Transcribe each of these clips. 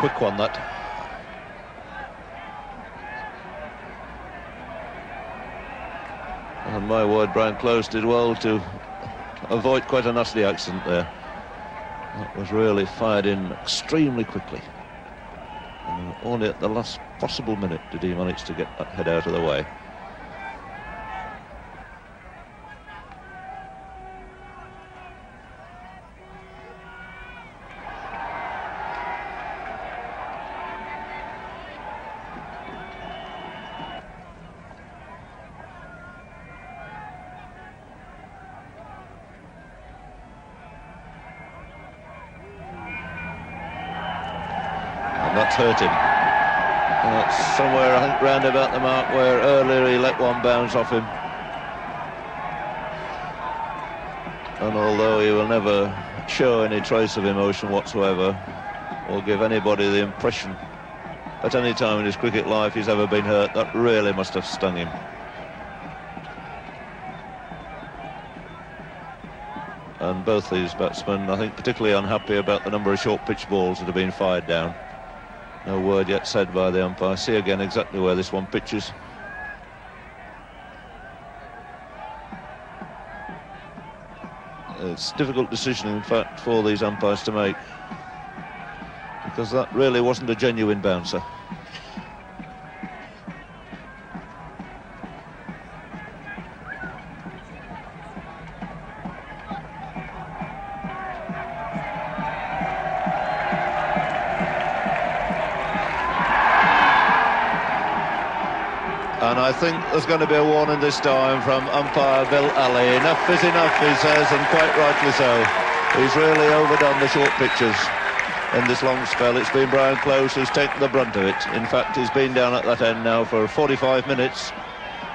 quick one, that. And my word, Brian Close did well to avoid quite a nasty accident there. That was really fired in extremely quickly. And only at the last possible minute did he manage to get that head out of the way. That's hurt him. And that's somewhere, I think, round about the mark where earlier he let one bounce off him. And although he will never show any trace of emotion whatsoever, or give anybody the impression at any time in his cricket life he's ever been hurt, that really must have stung him. And both these batsmen, I think, particularly unhappy about the number of short pitch balls that have been fired down. No word yet said by the umpire. See again exactly where this one pitches. It's a difficult decision, in fact, for these umpires to make, because that really wasn't a genuine bouncer. And I think there's going to be a warning this time from umpire Bill Alley. Enough is enough, he says, and quite rightly so. He's really overdone the short pitches in this long spell. It's been Brian Close who's taken the brunt of it. In fact, he's been down at that end now for 45 minutes.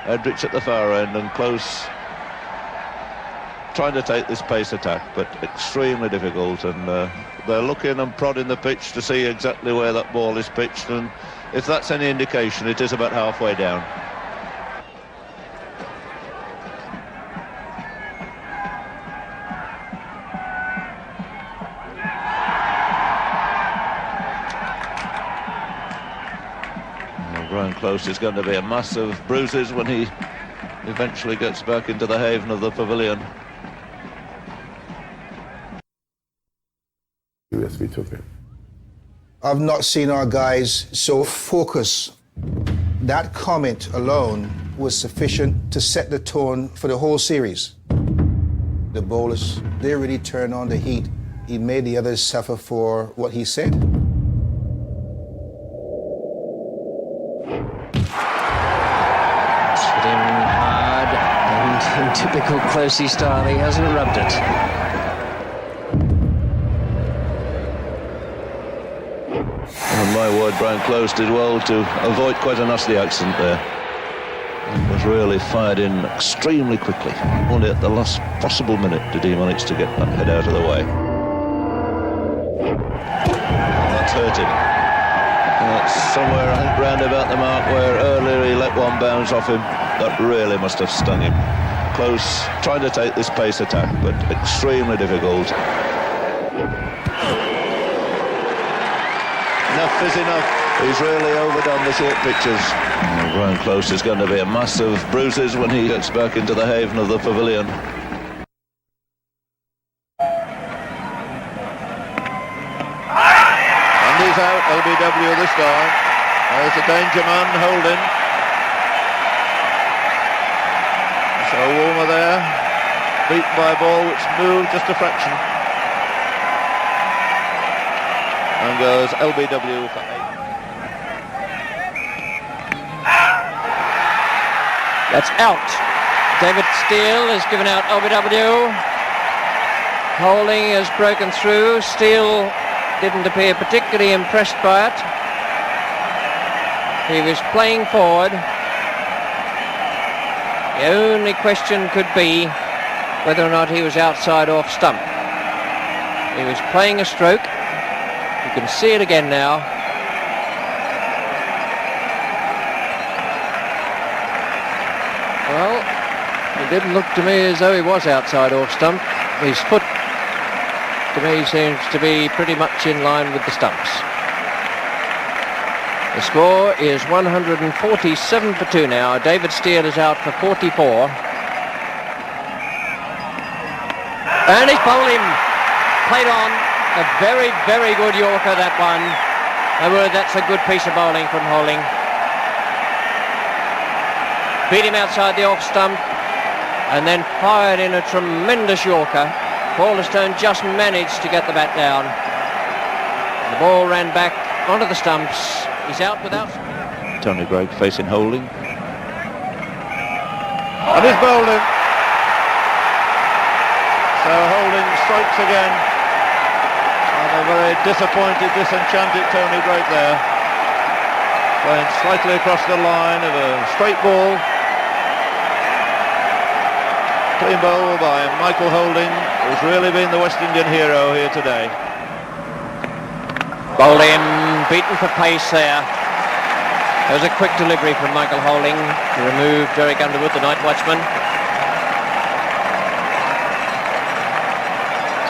Edrich at the far end, and Close trying to take this pace attack, but extremely difficult. And they're looking and prodding the pitch to see exactly where that ball is pitched, and if that's any indication, it is about halfway down. Brian Close is going to be a mass of bruises when he eventually gets back into the haven of the pavilion. Yes, we took it. I've not seen our guys so focused. That comment alone was sufficient to set the tone for the whole series. The bowlers, they really turned on the heat. He made the others suffer for what he said. Hit him hard, and in typical Closey style, he hasn't rubbed it. And my word, Brian Close did well to avoid quite a nasty accident there. It was really fired in extremely quickly. Only at the last possible minute did he manage to get that head out of the way. And that's hurt him. And that's somewhere, I think, round about the mark where earlier he let one bounce off him. That really must have stung him. Close trying to take this pace attack, but extremely difficult. Enough is enough. He's really overdone the short pitches. And Brian Close is going to be a mass of bruises when he gets back into the haven of the pavilion. And he's out, LBW this time. There's a danger man holding. So Warmer there, beaten by a ball which moved just a fraction. And goes LBW for 8. That's out. David Steele has given out LBW. Holding has broken through. Steele didn't appear particularly impressed by it. He was playing forward. The only question could be whether or not he was outside off stump. He was playing a stroke. You can see it again now. Well, it didn't look to me as though he was outside off stump. His foot, to me, seems to be pretty much in line with the stumps. The score is 147 for 2 now. David Steele is out for 44. And he's bowled him. Played on. A very, very good Yorker, that one. My word, that's a good piece of bowling from Holding. Beat him outside the off stump and then fired in a tremendous Yorker. Balderstone just managed to get the bat down. The ball ran back onto the stumps. He's out without... Tony Greig facing Holding. And he's bowled him. So Holding strikes again. And a very disappointed, disenchanted Tony Greig there. Playing slightly across the line of a straight ball. Clean bowl by Michael Holding, who's really been the West Indian hero here today. Bowled him, beaten for pace there. There was a quick delivery from Michael Holding to remove Derek Underwood, the night watchman.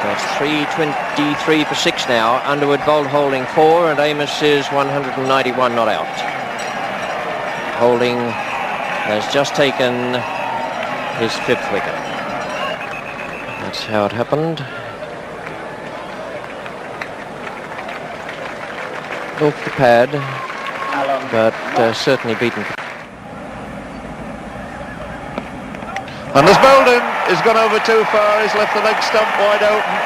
So it's 323 for 6 now. Underwood bowled Holding 4 and Amos is 191 not out. Holding has just taken his 5th wicket. That's how it happened. Off the pad, but certainly beaten. And has bowled him. He's gone over too far. He's left the leg stump wide open.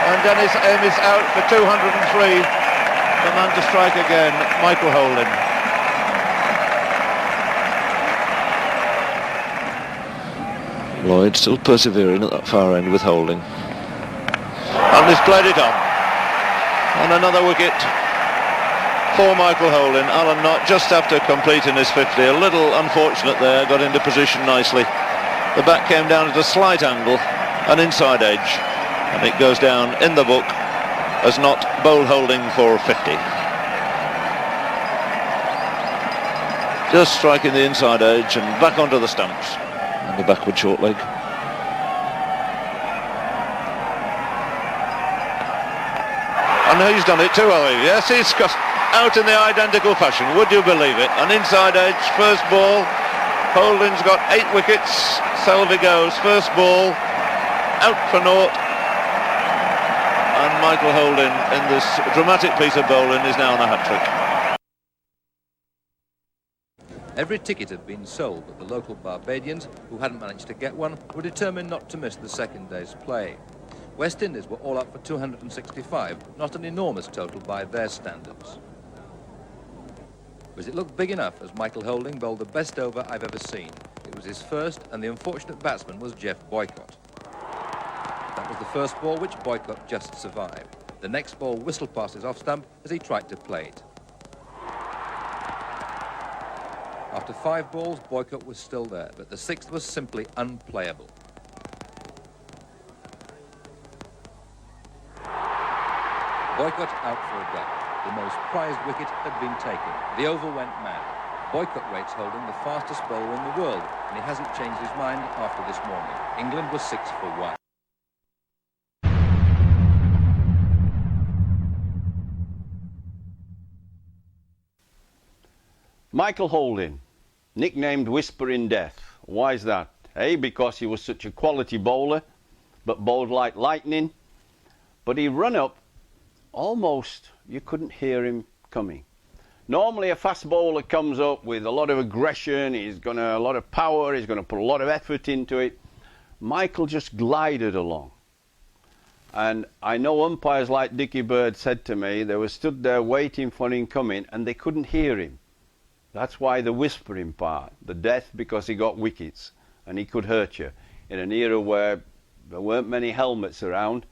And Dennis Amos out for 203. The man to strike again, Michael Holding. Lloyd still persevering at that far end with Holding. And he's played it on. And another wicket for Michael Holding. Alan Knott just after completing his 50. A little unfortunate there, got into position nicely. The bat came down at a slight angle, an inside edge, and it goes down in the book as Knott bowled Holding for 50. Just striking the inside edge and back onto the stumps. And the backward short leg. And he's done it too, Ollie. Yes, he's got out in the identical fashion. Would you believe it? An inside edge, first ball. Holding's got 8 wickets. Selvey goes, first ball, out for naught. And Michael Holding, in this dramatic piece of bowling, is now on a hat-trick. Every ticket had been sold, but the local Barbadians, who hadn't managed to get one, were determined not to miss the second day's play. West Indies were all up for 265, not an enormous total by their standards. But it looked big enough as Michael Holding bowled the best over I've ever seen. It was his first, and the unfortunate batsman was Jeff Boycott. That was the first ball which Boycott just survived. The next ball whistled past his off stump as he tried to play it. After 5 balls, Boycott was still there, but the 6th was simply unplayable. Boycott out for a duck. The most prized wicket had been taken. The oval went mad. Boycott rates Holding the fastest bowler in the world, and he hasn't changed his mind after this morning. England was 6 for 1. Michael Holding, nicknamed Whisper in Death. Why is that? A, because he was such a quality bowler, but bowled like lightning. But he run up almost, you couldn't hear him coming. Normally a fast bowler comes up with a lot of aggression, he's got a lot of power, he's going to put a lot of effort into it. Michael just glided along. And I know umpires like Dickie Bird said to me, they were stood there waiting for him coming and they couldn't hear him. That's why the whispering part, the death because he got wickets and he could hurt you in an era where there weren't many helmets around.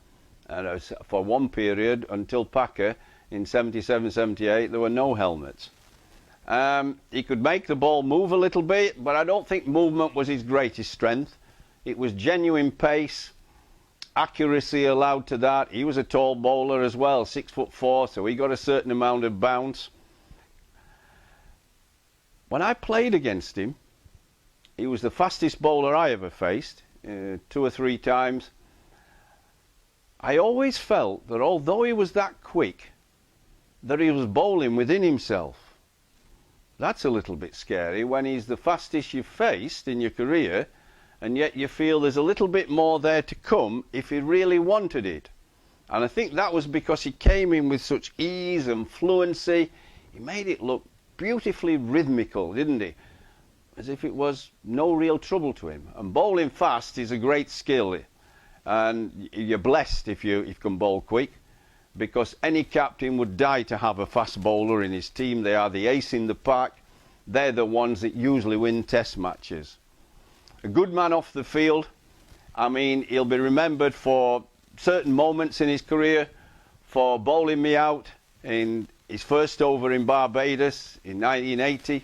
And for one period, until Packer, in 77, 78, there were no helmets. He could make the ball move a little bit, but I don't think movement was his greatest strength. It was genuine pace, accuracy allowed to that. He was a tall bowler as well, 6'4", so he got a certain amount of bounce. When I played against him, he was the fastest bowler I ever faced, 2 or 3 times. I always felt that although he was that quick, that he was bowling within himself. That's a little bit scary when he's the fastest you've faced in your career, and yet you feel there's a little bit more there to come if he really wanted it. And I think that was because he came in with such ease and fluency. He made it look beautifully rhythmical, didn't he? As if it was no real trouble to him. And bowling fast is a great skill, and you're blessed if you can bowl quick, because any captain would die to have a fast bowler in his team. They are the ace in the pack. They're the ones that usually win test matches. A good man off the field. I mean, he'll be remembered for certain moments in his career, for bowling me out in his first over in Barbados in 1980,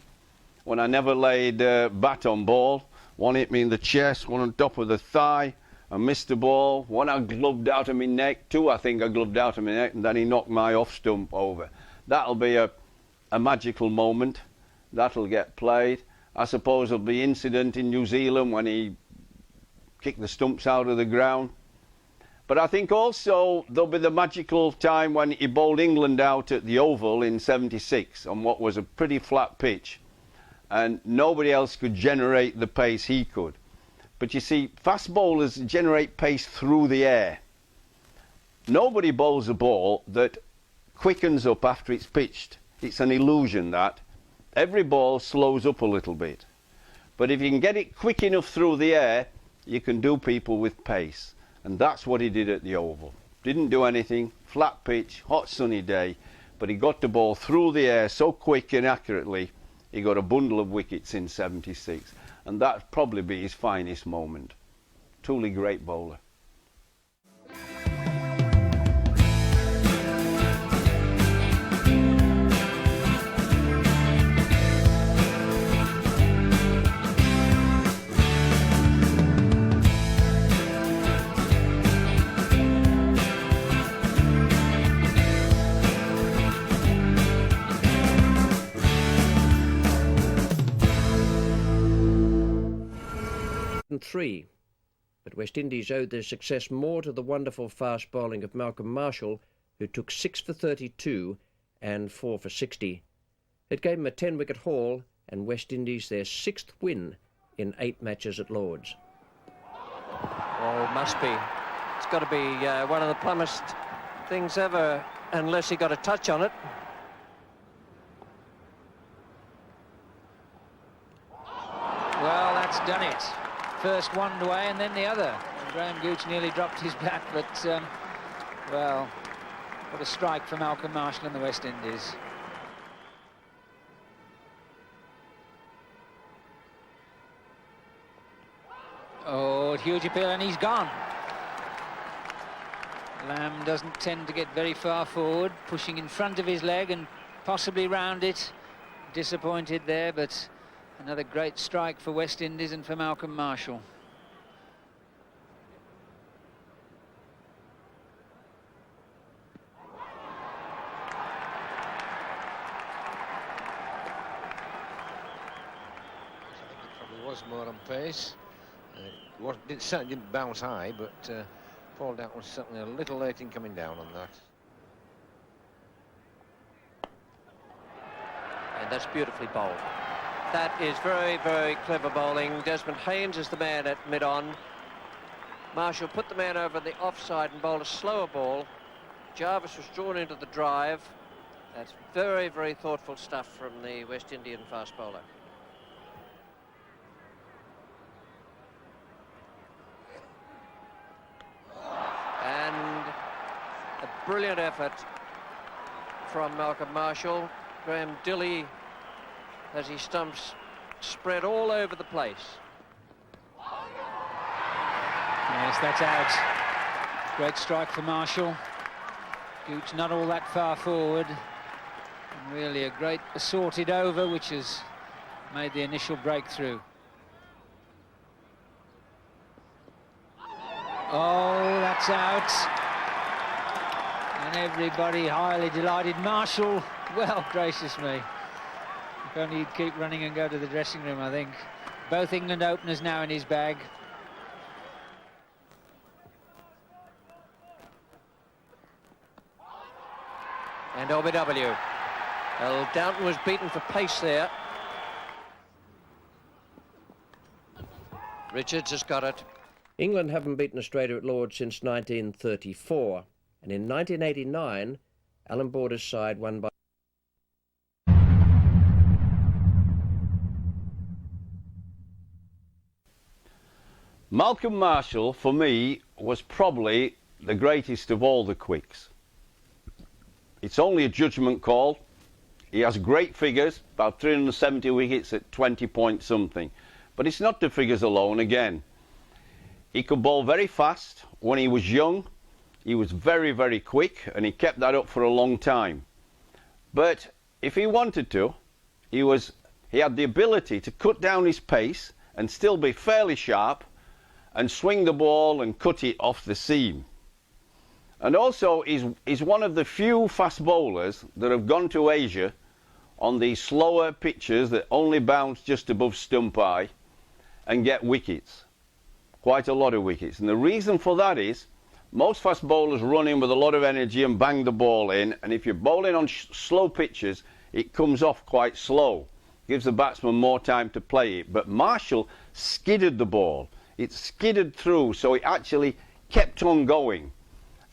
when I never laid bat on ball. One hit me in the chest, one on top of the thigh, I missed the ball. One I gloved out of my neck, two I think I gloved out of my neck, and then he knocked my off stump over. That'll be a magical moment. That'll get played. I suppose there'll be incident in New Zealand when he kicked the stumps out of the ground. But I think also there'll be the magical time when he bowled England out at the Oval in '76 on what was a pretty flat pitch, and nobody else could generate the pace he could. But you see, fast bowlers generate pace through the air. Nobody bowls a ball that quickens up after it's pitched. It's an illusion, that. Every ball slows up a little bit. But if you can get it quick enough through the air, you can do people with pace. And that's what he did at the Oval. Didn't do anything, flat pitch, hot sunny day, but he got the ball through the air so quick and accurately, he got a bundle of wickets in '76. And that'd probably be his finest moment. Truly great bowler. Three, but West Indies owed their success more to the wonderful fast bowling of Malcolm Marshall, who took 6 for 32 and 4 for 60. It gave him a 10-wicket haul and West Indies their 6th win in 8 matches at Lord's. Oh, must be. It's got to be one of the plummest things ever, unless he got a touch on it. Well, that's done it. First one way and then the other. And Graham Gooch nearly dropped his bat, but, well, what a strike for Malcolm Marshall in the West Indies. Oh, huge appeal, and he's gone. Lamb doesn't tend to get very far forward, pushing in front of his leg and possibly round it. Disappointed there, but another great strike for West Indies and for Malcolm Marshall. I think it probably was more on pace. It certainly didn't bounce high, but Paul Doughton was certainly a little late in coming down on that. And that's beautifully bowled. That is very, very clever bowling. Desmond Haynes is the man at mid-on. Marshall put the man over the offside and bowled a slower ball. Jarvis was drawn into the drive. That's very, very thoughtful stuff from the West Indian fast bowler. And a brilliant effort from Malcolm Marshall. Graham Dilley as he stumps spread all over the place. Yes, that's out. Great strike for Marshall. Gooch not all that far forward. And really a great assorted over, which has made the initial breakthrough. Oh, that's out. And everybody highly delighted. Marshall, well, gracious me. If only he'd keep running and go to the dressing room, I think. Both England openers now in his bag. And OBW. Well, Downton was beaten for pace there. Richards has got it. England haven't beaten Australia at Lord's since 1934, and in 1989, Alan Border's side won by... Malcolm Marshall, for me, was probably the greatest of all the quicks. It's only a judgment call. He has great figures, about 370 wickets at 20 point something. But it's not the figures alone again. He could bowl very fast. When he was young, he was very, very quick, and he kept that up for a long time. But if he wanted to, he had the ability to cut down his pace and still be fairly sharp and swing the ball and cut it off the seam. And also, he's one of the few fast bowlers that have gone to Asia on these slower pitches that only bounce just above stump eye and get wickets. Quite a lot of wickets. And the reason for that is, most fast bowlers run in with a lot of energy and bang the ball in, and if you're bowling on slow pitches, it comes off quite slow. Gives the batsman more time to play it. But Marshall skidded the ball. It skidded through, so it actually kept on going.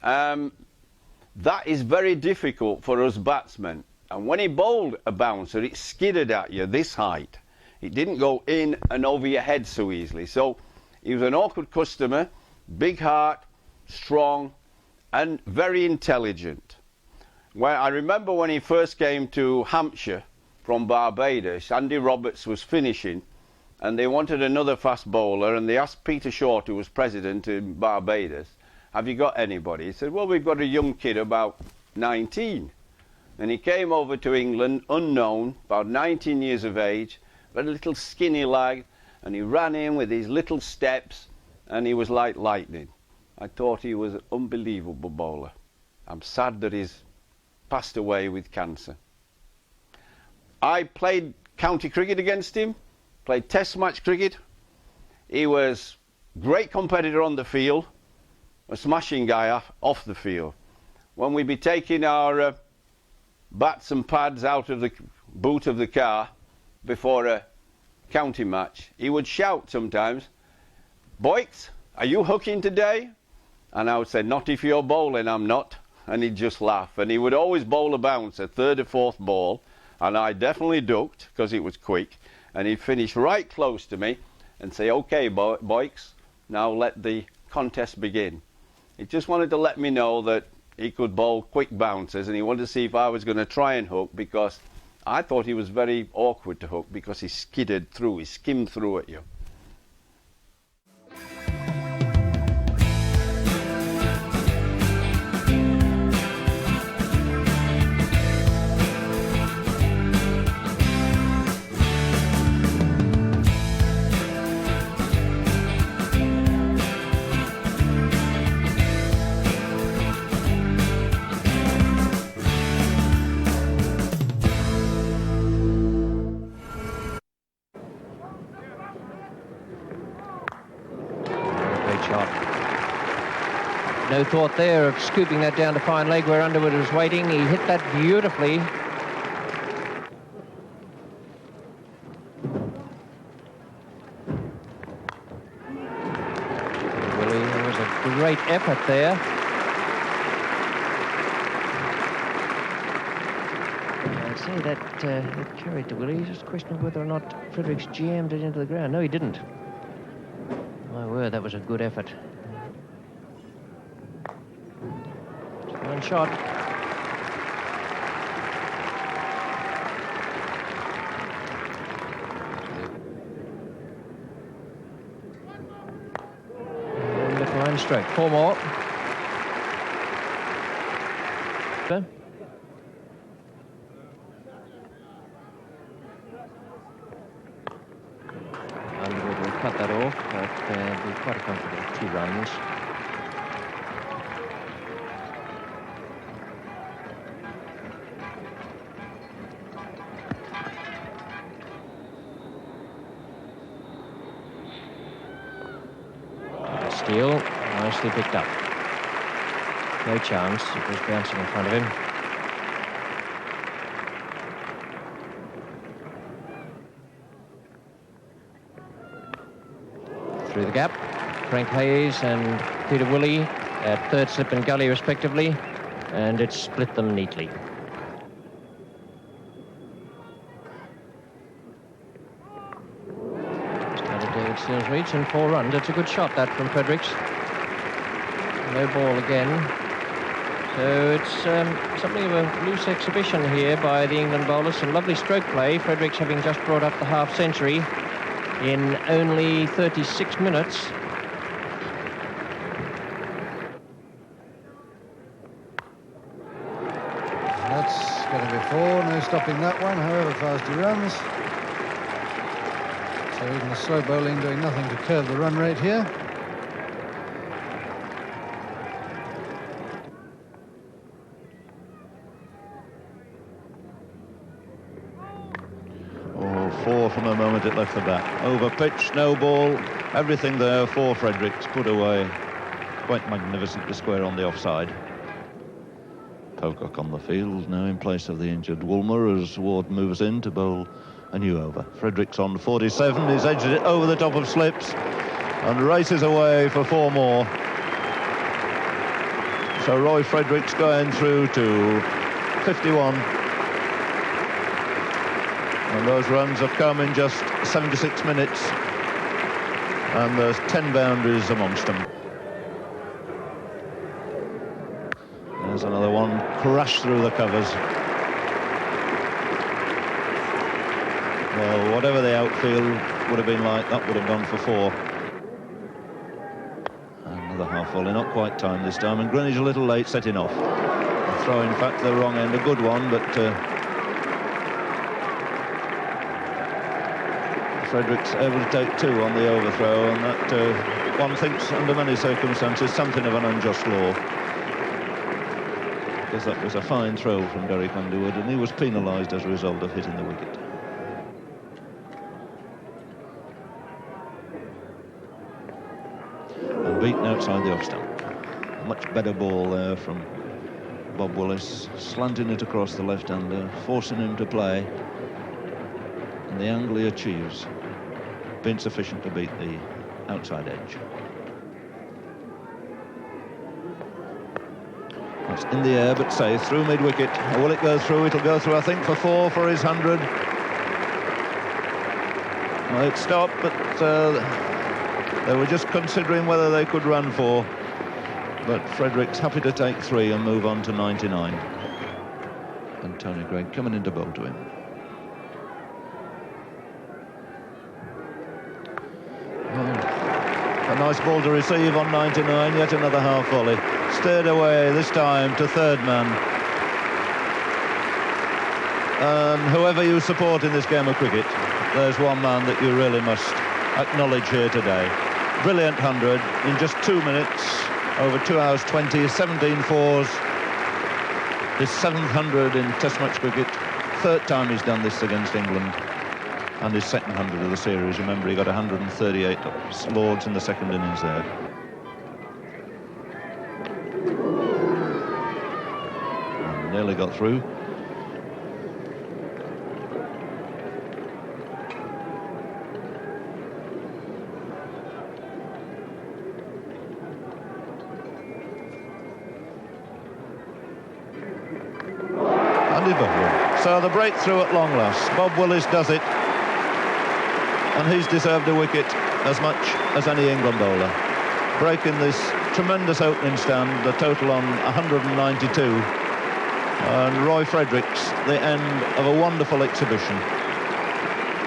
That is very difficult for us batsmen. And when he bowled a bouncer, it skidded at you this height. It didn't go in and over your head so easily. So he was an awkward customer, big heart, strong, and very intelligent. Well, I remember when he first came to Hampshire from Barbados, Andy Roberts was finishing, and they wanted another fast bowler, and they asked Peter Short, who was president in Barbados, have you got anybody? He said, well, we've got a young kid about 19. And he came over to England, unknown, about 19 years of age, very little skinny lad, and he ran in with his little steps, and he was like lightning. I thought he was an unbelievable bowler. I'm sad that he's passed away with cancer. I played county cricket against him, played test match cricket. He was a great competitor on the field, a smashing guy off the field. When we'd be taking our bats and pads out of the boot of the car before a county match, he would shout sometimes, Boyks, are you hooking today? And I would say, not if you're bowling, I'm not. And he'd just laugh. And he would always bowl a bouncer, third or fourth ball, and I definitely ducked because it was quick, and he'd finish right close to me and say, okay, Boyks, now let the contest begin. He just wanted to let me know that he could bowl quick bouncers, and he wanted to see if I was going to try and hook, because I thought he was very awkward to hook because he skidded through, he skimmed through at you. No thought there of scooping that down to fine leg where Underwood was waiting. He hit that beautifully. Willie, there was a great effort there. I'd say that it carried to Willie. Just a question of whether or not Fredericks jammed it into the ground. No, he didn't. My word, that was a good effort. One shot. Little line stroke. Four more. Underwood will cut that off, but it'll be quite a comfortable 2 runs. Steele, nicely picked up. No chance, it was bouncing in front of him. through the gap. Frank Hayes and Peter Willey at third slip and gully respectively, and it split them neatly. Started David Seals reach and 4 runs. It's a good shot that from Fredericks. No ball again. So it's something of a loose exhibition here by the England bowlers. Some lovely stroke play. Fredericks having just brought up the half century in only 36 minutes. That's going to be 4, no stopping that one, however fast he runs. So even the slow bowling doing nothing to curb the run rate here. Oh, 4 from the moment it left the bat. Over pitch, no ball, everything there for Fredericks, put away. Quite magnificent to square on the offside. Pocock on the field, now in place of the injured Woolmer as Ward moves in to bowl a new over. Fredericks on 47, he's edged it over the top of slips and races away for 4 more. So Roy Fredericks going through to 51. And those runs have come in just 76 minutes. And there's 10 boundaries amongst them. There's another one, crashed through the covers. Well, whatever the outfield would have been like, that would have gone for 4. Another half volley, not quite timed this time, and Greenwich a little late setting off. A throw, in fact, the wrong end, a good one, but Fredericks able to take 2 on the overthrow, and that one thinks under many circumstances something of an unjust law. Because that was a fine throw from Derek Underwood, and he was penalised as a result of hitting the wicket. And beaten outside the off stump. Much better ball there from Bob Willis, slanting it across the left-hander, forcing him to play. And the angle he achieves been sufficient to beat the outside edge. It's in the air but safe, through mid-wicket. Will it go through? It'll go through, I think, for 4 for his 100. Well, it stopped, but they were just considering whether they could run 4. But Fredericks happy to take 3 and move on to 99. And Tony Greig coming in to bowl to him. A nice ball to receive on 99, yet another half volley. Steered away this time to third man. And whoever you support in this game of cricket, there's one man that you really must acknowledge here today. Brilliant 100 in just 2 minutes, over 2 hours 20, 17 fours. His 7th 100 in Test match cricket. 3rd time he's done this against England. And his 2nd 100 of the series. Remember, he got 138 Lords in the 2nd innings there. And nearly got through. And he bowled. So the breakthrough at long last. Bob Willis does it. And he's deserved a wicket as much as any England bowler. Breaking this tremendous opening stand, the total on 192. And Roy Fredericks, the end of a wonderful exhibition.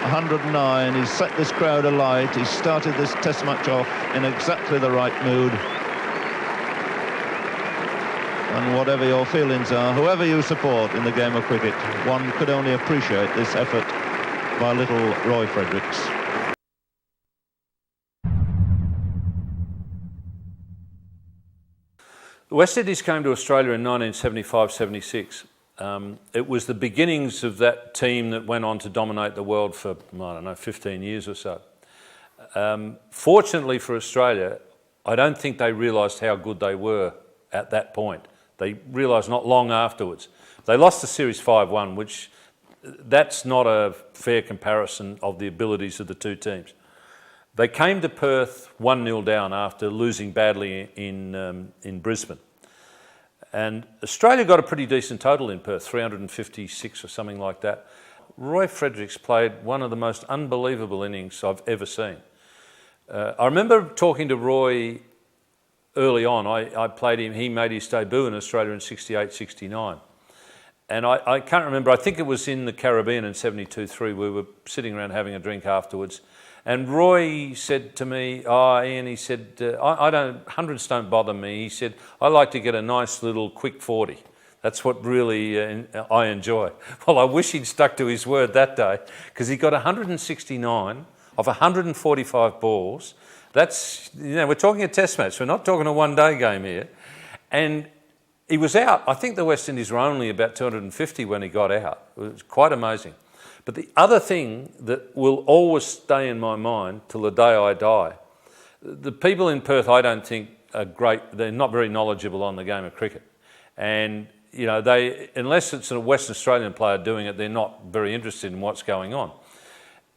109, he's set this crowd alight. He's started this Test match off in exactly the right mood. And whatever your feelings are, whoever you support in the game of cricket, one could only appreciate this effort by little Roy Fredericks. The West Indies came to Australia in 1975-76. It was the beginnings of that team that went on to dominate the world for, I don't know, 15 years or so. Fortunately for Australia, I don't think they realised how good they were at that point. They realised not long afterwards. They lost the series 5-1, which that's not a fair comparison of the abilities of the two teams. They came to Perth 1-0 down after losing badly in Brisbane. And Australia got a pretty decent total in Perth, 356 or something like that. Roy Fredericks played one of the most unbelievable innings I've ever seen. I remember talking to Roy early on. I played him, he made his debut in Australia in 68, 69. And I can't remember, I think it was in the Caribbean in 72-3. We were sitting around having a drink afterwards. And Roy said to me, Ian, he said, hundreds don't bother me. He said, I like to get a nice little quick 40. That's what really I enjoy. Well, I wish he'd stuck to his word that day, because he got 169 of 145 balls. That's, we're talking a test match. We're not talking a one-day game here. And he was out. I think the West Indies were only about 250 when he got out. It was quite amazing. But the other thing that will always stay in my mind till the day I die, the people in Perth I don't think are great, they're not very knowledgeable on the game of cricket. And, they, unless it's a Western Australian player doing it, they're not very interested in what's going on.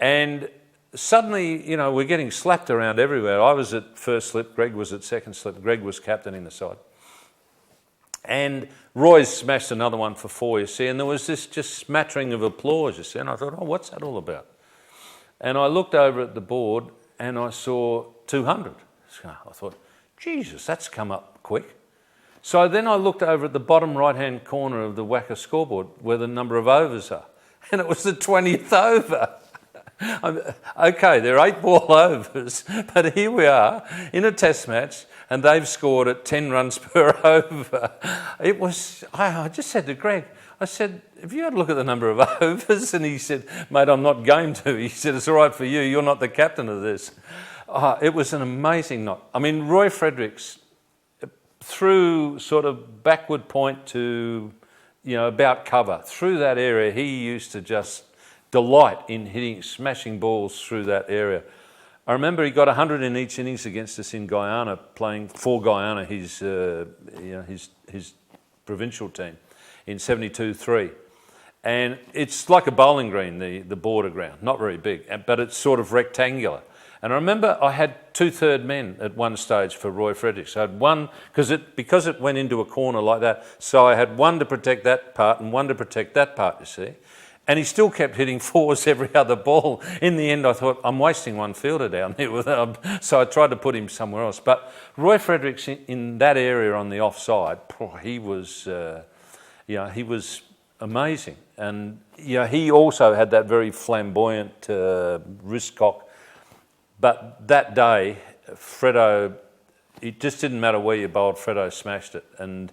And suddenly, we're getting slapped around everywhere. I was at first slip, Greg was at second slip, Greg was captaining the side. And Roy smashed another one for 4, you see, and there was this just smattering of applause, you see, and I thought, what's that all about? And I looked over at the board and I saw 200. So I thought, Jesus, that's come up quick. So then I looked over at the bottom right-hand corner of the WACA scoreboard where the number of overs are, and it was the 20th over. Okay, they're 8-ball overs, but here we are in a test match and they've scored at 10 runs per over. It was, I just said to Greg, I said, have you had a look at the number of overs? And he said, mate, I'm not going to. He said, it's all right for you, you're not the captain of this. It was an amazing night. I mean, Roy Fredericks, through sort of backward point to, about cover, through that area, he used to just delight in hitting, smashing balls through that area. I remember he got 100 in each innings against us in Guyana, playing for Guyana, his provincial team, in 72-3. And it's like a bowling green, the border ground, not very big, but it's sort of rectangular. And I remember I had 2/3 men at one stage for Roy Fredericks. I had one, because it went into a corner like that, so I had one to protect that part and one to protect that part, you see. And he still kept hitting 4s every other ball. In the end, I thought, I'm wasting one fielder down there with him. So I tried to put him somewhere else. But Roy Fredericks in that area on the offside, he was, he was amazing. And he also had that very flamboyant wrist cock. But that day, Fredo, it just didn't matter where you bowled, Fredo smashed it. And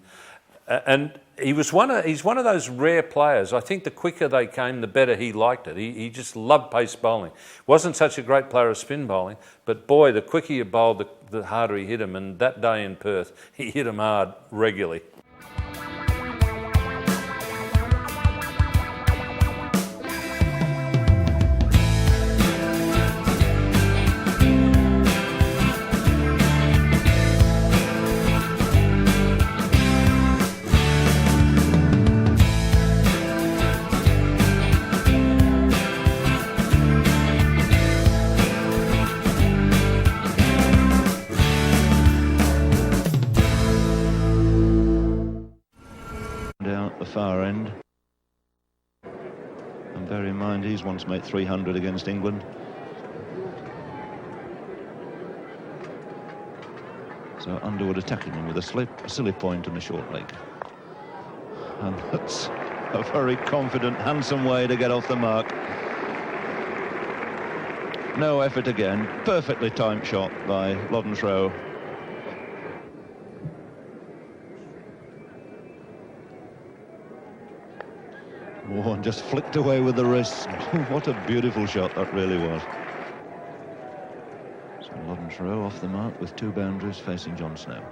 he's one of those rare players. I think the quicker they came, the better he liked it. He just loved pace bowling. Wasn't such a great player of spin bowling, but boy, the quicker you bowled, the harder he hit him. And that day in Perth, he hit him hard regularly. Far end, and bear in mind he's once made 300 against England. So Underwood attacking him with a silly point and a short leg, and that's a very confident, handsome way to get off the mark. No effort again, perfectly timed shot by Lodenthrow. Oh, and just flicked away with the wrist. What a beautiful shot that really was. So Lodenthrow off the mark with 2 boundaries facing John Snow.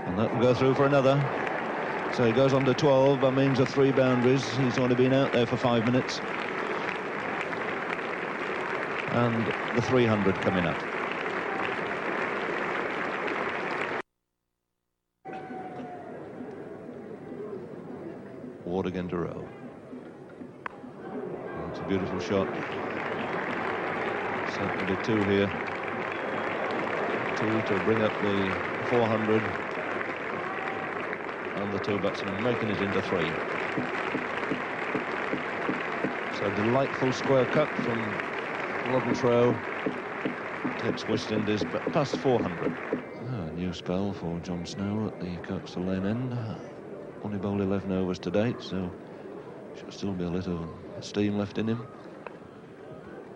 And that will go through for another. So he goes on to 12 by means of 3 boundaries. He's only been out there for 5 minutes. And the 300 coming up. Ward again to row. That's a beautiful shot. Certainly 2 here. 2 to bring up the 400. And the 2 batsmen making it into 3. So delightful square cut from Loddensrow. Takes West Indies past 400. New spell for John Snell at the Kirkstall Lane end. Only bowled 11 overs to date, so should still be a little steam left in him.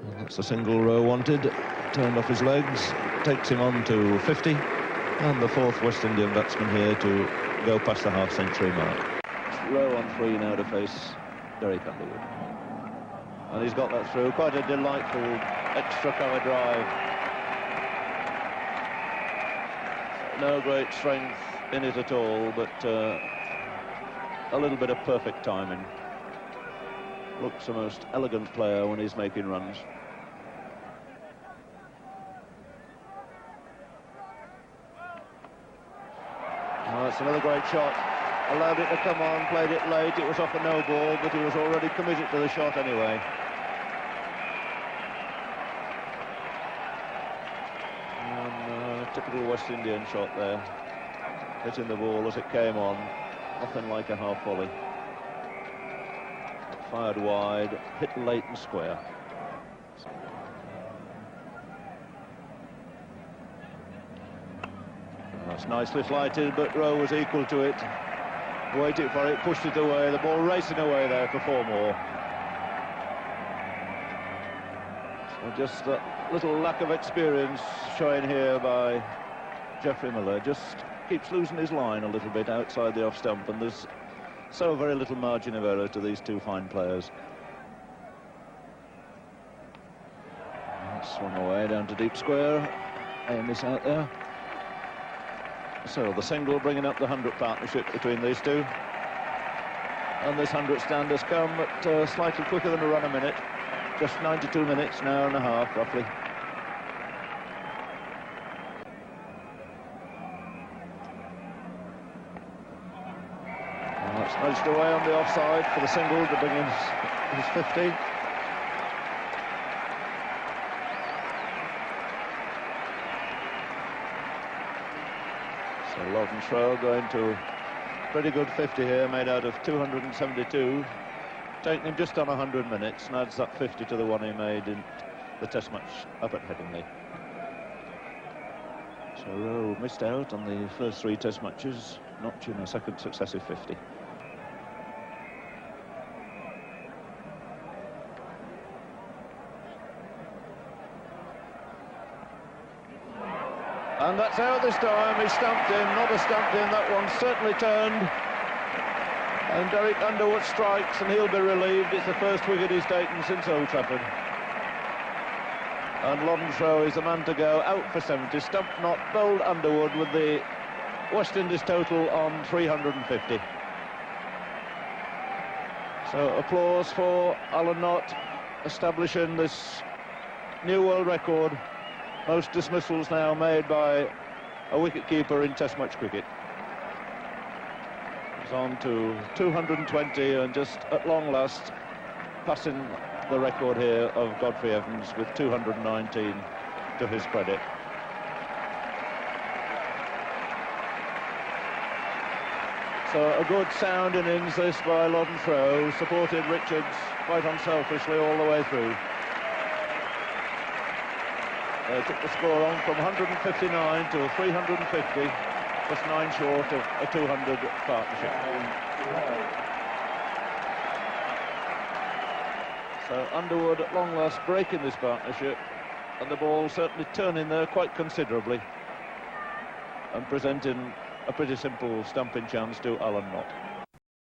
And that's the single Rowe wanted. Turned off his legs, takes him on to 50. And the 4th West Indian batsman here to go past the half-century mark. Rowe on 3 now to face Derek Underwood. And he's got that through. Quite a delightful extra cover drive. No great strength in it at all, but a little bit of perfect timing. Looks the most elegant player when he's making runs. Oh, that's another great shot. Allowed it to come on, played it late. It was off a no ball, but he was already committed to the shot anyway. Typical West Indian shot there, hitting the ball as it came on, nothing like a half volley. Fired wide, hit late and square. That's nicely flighted, but Rowe was equal to it. Waited for it, pushed it away, the ball racing away there for 4 more. So just a little lack of experience showing here by Geoffrey Miller. Just keeps losing his line a little bit outside the off stump, and there's so very little margin of error to these 2 fine players. Swung away down to deep square. Amos out there. So the single bringing up the 100 partnership between these 2. And this 100 stand has come at slightly quicker than a run a minute. Just 92 minutes, an hour and a half, roughly. And that's nudged away on the offside for the single to bring in his 50. So Loddensrow going to pretty good 50 here, made out of 272. Taking him just on 100 minutes, and adds that 50 to the one he made in the Test match up at Headingley. So Rowe missed out on the first 3 Test matches, notching a second successive 50. And that's out this time. He stumped him, not a stumped in. That one certainly turned. And Derek Underwood strikes, and he'll be relieved. It's the first wicket he's taken since Old Trafford. And Loddensrow is the man to go, out for 70. Stumped not, bowled Underwood with the West Indies total on 350. So applause for Alan Knott, establishing this new world record. Most dismissals now made by a wicket-keeper in Test match cricket. On to 220, and just at long last passing the record here of Godfrey Evans with 219 to his credit. So a good sound innings this by Loddensrow, supported Richards quite unselfishly all the way through. They took the score on from 159 to 350. Just 9 short of a 200 partnership. So Underwood at long last breaking this partnership, and the ball certainly turning there quite considerably and presenting a pretty simple stumping chance to Alan Knott.